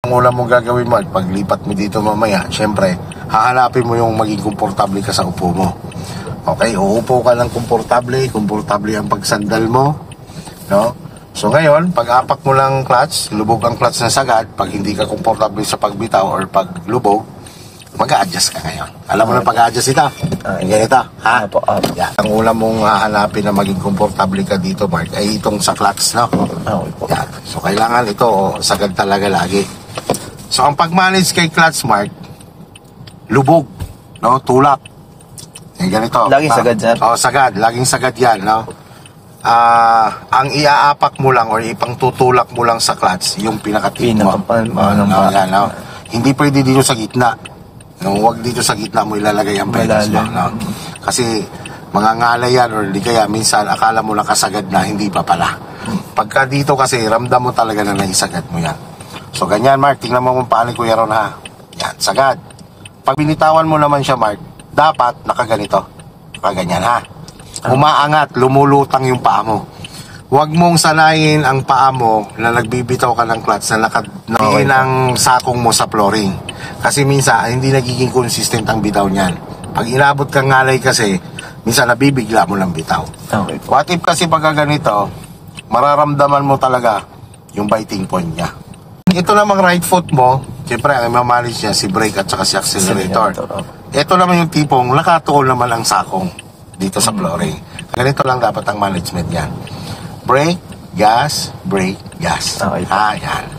Ang una mong gagawin mo, paglipat mo dito mamaya, syempre, hahanapin mo yung maging komportable ka sa upo mo. Okay, uupo ka ng komportable ang pagsandal mo, no? So ngayon, pag apak mo lang clutch, lubog ang clutch na sagad, pag hindi ka komportable sa pagbitaw or paglubog, mag-a-adjust ka ngayon. Alam mo na pag-a-adjust ito? Ganito, ha? Yan. Ang una mong hahanapin na maging komportable ka dito, Mark, ay itong sa clutch, no? Yan. So kailangan ito, sagad talaga lagi. So ang pag-manage kay clutch, Mark, lubog, no? Tulak. Yan, ganito. Laging sagad, sir? Sagad. Laging sagad yan, no? Ang iaapak mo lang or ipangtutulak mo lang sa clutch, yung pinakatip mo. Yan, no? Hindi pwede dito sa gitna. No, huwag dito sa gitna mo ilalagay ang pedals mo, no? Kasi mga ngalay yan or di kaya minsan akala mo nakasagad na, hindi pa pala. Pagka dito kasi ramdam mo talaga na naisagad mo yan. So ganyan, Mark, tingnan mo kung paano Kuya Ron, ha? Yan, sagad. Pag binitawan mo naman siya, Mark, dapat nakaganito. Nakaganyan, ha? Umaangat, lumulutang yung paa mo. Huwag mong sanayin ang paa mo na nagbibitaw ka ng clutch na nakadiin ang sakong mo sa flooring. Kasi minsan, hindi nagiging consistent ang bitaw niyan. Pag inabot kang ngalay kasi, minsan nabibigla mo lang bitaw. Okay. What if kasi pagka ganito, mararamdaman mo talaga yung biting point niya. Ito namang right foot mo, siyempre ang imamanage niya si brake at saka si accelerator. Ito naman yung tipong nakatuol naman ang sakong dito sa flooring. Ganito lang dapat ang management niya. Brake, gas, brake, gas. Okay. Yan.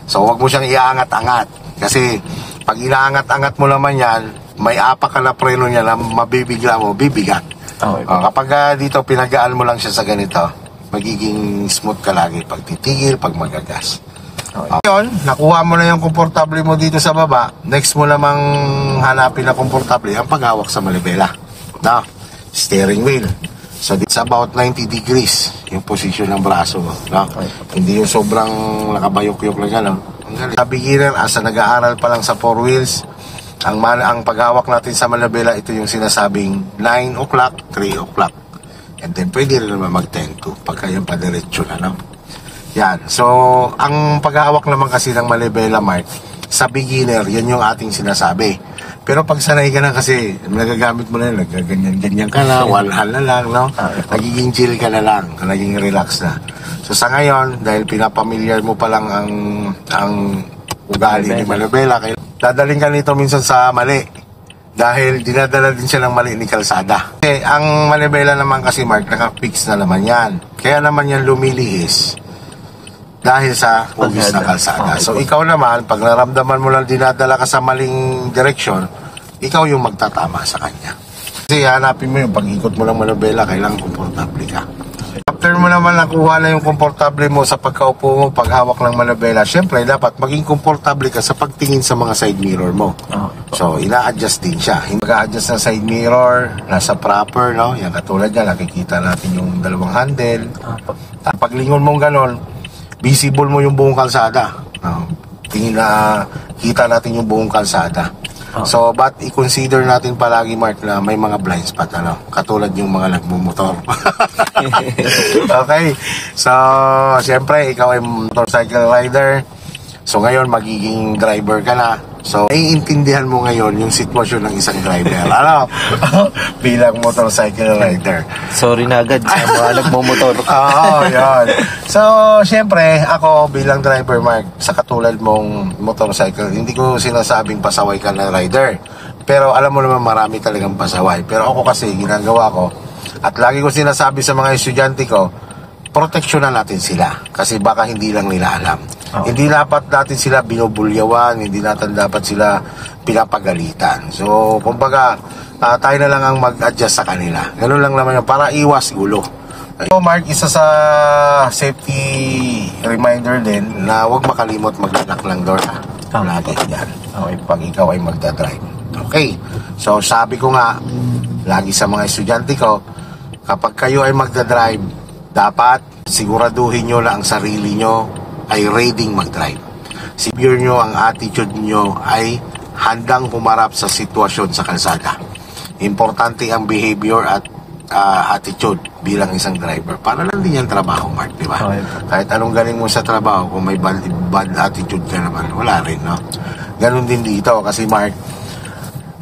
So, huwag mo siyang iangat-angat. Kasi, pag inaangat-angat mo naman yan, may apak ka na preno niya na mabibigla mo, bibigat. Okay. Kapag dito, pinagaan mo lang siya sa ganito, magiging smooth ka lagi pag titigil, pag magagas. Okay. Ngayon, nakuha mo na yung komportable mo dito sa baba. Next mo namang hanapin na komportable ang paghawak sa malibela. Na, steering wheel. So, it's about 90 degrees yung position ng braso. No? Hindi yung sobrang nakabayok-yok lang yan. No? Sa beginner, asa nag-aaral pa lang sa 4 wheels, ang paghawak natin sa malibela, ito yung sinasabing 9 o'clock, 3 o'clock. And then, pwede rin naman mag-10 to pagka yung padiretso na. No? Yan. So, ang paghawak naman kasi ng malibela, Mark, sa beginner, yan yung ating sinasabi. Pero pag sanay ka na kasi, nagagamit mo na yun, nagaganyan-ganyan ka na, walhal na lang, no? Nagiging chill ka na lang, naging relax na. So sa ngayon, dahil pinapamilyar mo pa lang ang ugali ni Malibela, dadaling ka nito minsan sa mali. Dahil dinadala din siya ng mali ni kalsada. Okay, ang Malibela naman kasi, Mark, naka-fix na naman yan. Kaya naman yan lumilihis dahil sa hugis na kalsada. So ikaw naman, pag naramdaman mo lang dinadala ka sa maling direksyon, ikaw yung magtatama sa kanya. Kasi hanapin mo yung pag-ikot mo ng Malibela, kailangan komportable ka. After mo naman nakuha na yung komportable mo sa pagkaupo mo, paghawak ng Malibela, syempre dapat maging komportable ka sa pagtingin sa mga side mirror mo. So ina-adjust din siya. Hindi mag-a-adjust ng side mirror, nasa proper, no? Yan katulad yan, nakikita natin yung dalawang handle. Paglingon mong ganon, visible mo yung buong kalsada. Tingin na kita natin yung buong kalsada. So, but i-consider natin palagi, Mark, na may mga blind spot, katulad yung mga nagmumotor. Okay. So, siyempre, ikaw ay motorcycle rider. So, ngayon, magiging driver ka na. So, naiintindihan mo ngayon yung sitwasyon ng isang driver. Bilang motorcycle rider. Sorry na agad sa mga nagmumotor. Yun. So, syempre, ako bilang driver, Mark, sa katulad mong motorcycle, hindi ko sinasabing pasaway ka na rider. Pero alam mo naman marami talagang pasaway. Pero ako kasi, ginagawa ko, at lagi ko sinasabi sa mga estudyante ko, proteksyonan natin sila. Kasi baka hindi lang nila alam. Hindi dapat natin sila binubulyawan, hindi natin dapat sila pinapagalitan. So, kumbaga, tayo na lang ang mag-adjust sa kanila. Ganun lang naman yun, para iwas gulo. So, Mark, isa sa safety reminder din na huwag makalimot mag-lock ng door. Lagi yan. Okay, pag ikaw ay magdadrive. Okay. So, sabi ko nga, lagi sa mga estudyante ko, kapag kayo ay magdadrive, dapat siguraduhin nyo na ang sarili nyo ay reading mag-drive. Secure nyo ang attitude nyo ay handang humarap sa sitwasyon sa kalsada. Importante ang behavior at attitude bilang isang driver. Para lang din yung trabaho, Mark, di ba? Okay. Kahit anong galing mo sa trabaho, kung may bad attitude ka naman, wala rin, no? Ganon din dito, kasi Mark,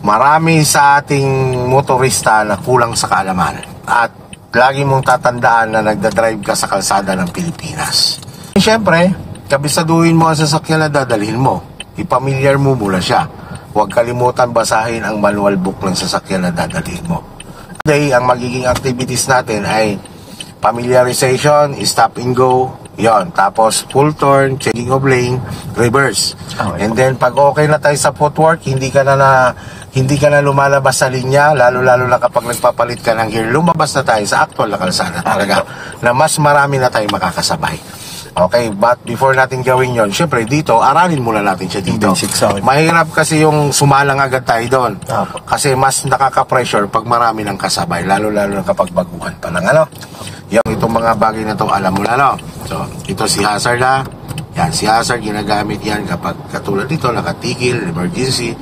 marami sa ating motorista na kulang sa kaalaman. At lagi mong tatandaan na nagdadrive ka sa kalsada ng Pilipinas. Siyempre, kabisaduhin mo ang sasakyan na dadalhin mo. Ipamilyar mo muna siya. Huwag kalimutan basahin ang manual book ng sasakyan na dadalhin mo. Today, ang magiging activities natin ay familiarization, stop and go, yon. Tapos full turn, checking of lane, reverse. Okay. And then pag okay na tayo sa footwork, hindi ka na lumalabas sa linya, lalo na kapag nagpapalit ka ng gear, lumabas na tayo sa actual na kalsada talaga, na mas marami na tayong makakasabay. Okay, but before natin gawin yon, syempre dito, aralin muna natin siya dito. Basics, okay. Mahirap kasi yung sumalang agad tayo doon. Apo. Kasi mas nakaka-pressure pag marami ng kasabay, lalo na kapag baguhan pa lang, ano? Yung itong mga bagay na to, alam mo na, no? So, ito si hazard na. Yan, si hazard, ginagamit yan kapag katulad dito, nakatigil, emergency,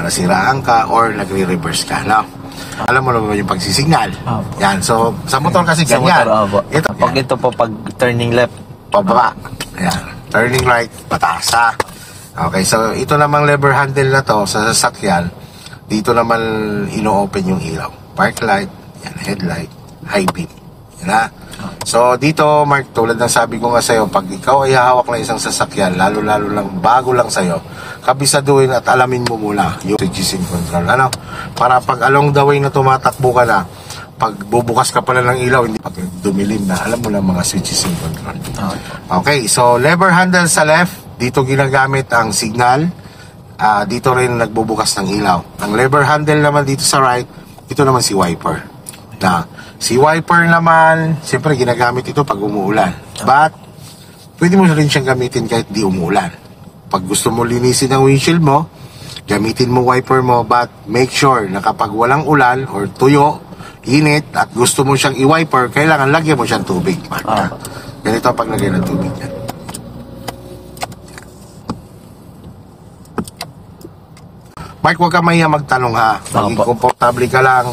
nasiraan ka, or nagre-reverse ka, no? Alam mo naman yung pagsisignal. Apo. Yan, so, sa motor kasi Sa ganyan. motor, opo. Ito, Pag ito po, pag turning left. pababa. Ayan. Turning right, pataas, ha? Okay, so ito namang lever handle na to sa sasakyan. Dito naman ino-open yung ilaw. Park light, yan, headlight, high beam. Yan, ha? So dito, Mark, tulad ng sabi ko nga sa'yo, pag ikaw ay hawak ng isang sasakyan, lalo lang, bago lang sa'yo, kabisaduhin at alamin mo muna yung switches control. Ano? Para pag along the way na tumatakbo ka na, pag bubukas ka pala ng ilaw, hindi pag dumilim na, alam mo na mga switches in control. Okay, so lever handle sa left, dito ginagamit ang signal, dito rin nagbubukas ng ilaw. Ang lever handle naman dito sa right, ito naman si wiper. Na, si wiper naman, siyempre ginagamit ito pag umuulan. But, pwede mo rin siyang gamitin kahit di umuulan. Pag gusto mo linisin ang windshield mo, gamitin mo wiper mo, but make sure na kapag walang ulan or tuyo, init at gusto mo siyang i-wiper, kailangan lagyan mo siyang tubig. Ganito ang paglagay ng tubig yan. Mark, huwag ka mahiya magtanong, ha. Maging komportable ka lang.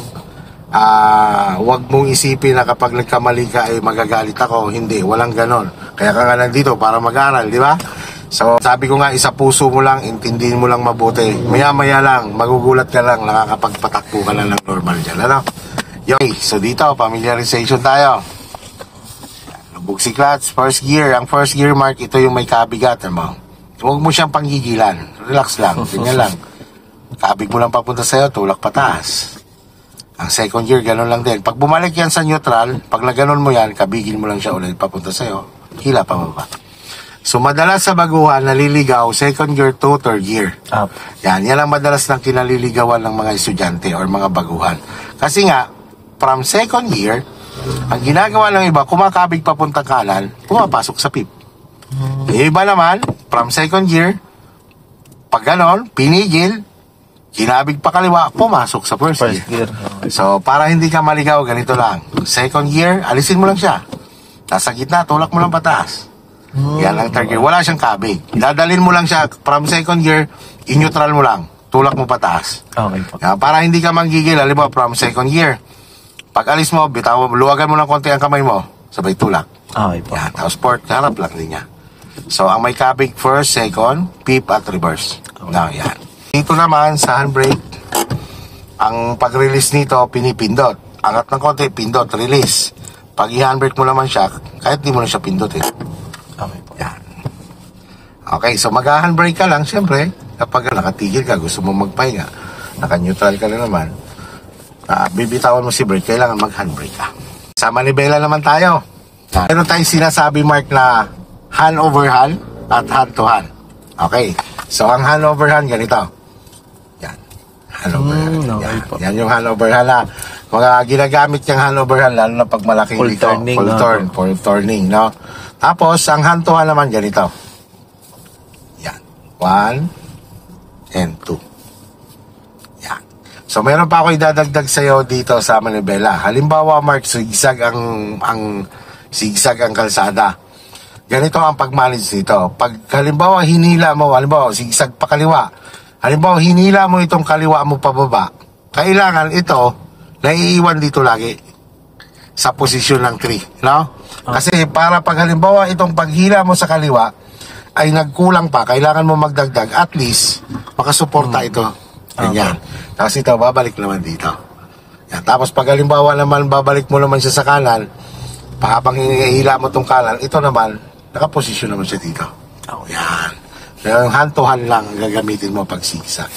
Huwag mong isipin na kapag nagkamali ka ay magagalit ako. Hindi, walang ganon. Kaya ka nga nandito para mag-aral, di ba? So, sabi ko nga, isa puso mo lang, intindihin mo lang mabuti. Maya-maya lang, magugulat ka lang, nakakapagpatakbo ka lang ng normal dyan, ano? Okay, so dito, familiarization tayo. Lubog si clutch, first gear. Ang first gear, Mark, ito yung may kabigatan mo. Huwag mo siyang panggigilan. Relax lang, ganyan lang. Kabig mo lang papunta sa'yo, tulak pataas. Ang second gear, gano'n lang din. Pag bumalik yan sa neutral, pag naganon mo yan, kabigin mo lang siya ulit papunta sa'yo. Hila pa baba. So, madalas sa baguhan, naliligaw, second gear to third gear. Yan ang madalas ng kinaliligawan ng mga estudyante or mga baguhan. Kasi nga, from second gear, ang ginagawa ng iba, kumakabig papuntang kanan, pumapasok sa pip. Yung iba naman, from second gear, pag ganon, pinigil, kinabig pa kaliwa, pumasok sa first gear. So, para hindi ka maligaw, ganito lang. Second gear, alisin mo lang siya. Nasa gitna, tulak mo lang pataas. Yan ang third gear. Wala siyang kabig. Dadalhin mo lang siya from second gear, in-neutral mo lang. Tulak mo pataas. Okay po. Yan, para hindi ka manggigil, halimbawa from second gear. Pag alis mo, bitaw, luwagan mo ng konti ang kamay mo. Sabay tulak. Okay po. Yan, tapos port, harap lang din niya. So, ang may kabig first, second, pip at reverse. Now, yan. Dito naman, sa handbrake, ang pag-release nito, pinipindot. Angat ng konti, pindot, release. Pag i-handbrake mo naman siya, kahit di mo na siya pindutin. Okay po. Yan. Okay, so mag-handbrake ka lang, syempre, kapag nakatigil ka, gusto mo magpahinga, naka-neutral ka lang naman, bibitawan mo si brake, kailangan mag-handbrake ka. Sa manibela naman tayo. Meron tayong sinasabi, Mark, na hand over hand at hand to hand. Okay, so ang hand over hand, ganito. Yan, hand over hand. Okay po. Yan yung hand over hand, ha. Mga ginagamit yung hand over hand, lalo na pag malaking Full liko, turning, full no? turn, full turning, no? Tapos, ang hand to hand naman, ganito. Yan, 1 and 2. Yan. So, meron pa ako idadagdag sa'yo dito sa manibela. Halimbawa, Mark, zigzag ang kalsada. Ganito ang pag-manage nito. Pag halimbawa hinila mo, halimbawa zigzag pa kaliwa. Halimbawa hinila mo itong kaliwa mo pababa. Kailangan ito naiiwan dito lagi sa posisyon ng 3, no? Kasi para pag halimbawa itong paghila mo sa kaliwa ay nagkulang pa, kailangan mo magdagdag, at least makasuporta ito. Ganyan. Tapos ito, babalik naman dito. Yan. Tapos pag halimbawa naman, babalik mo naman siya sa kanan, habang hinihila mo itong kanan, ito naman, nakaposisyon naman siya dito. Yan. So, yung hand to hand lang ang gagamitin mo pag zigzag.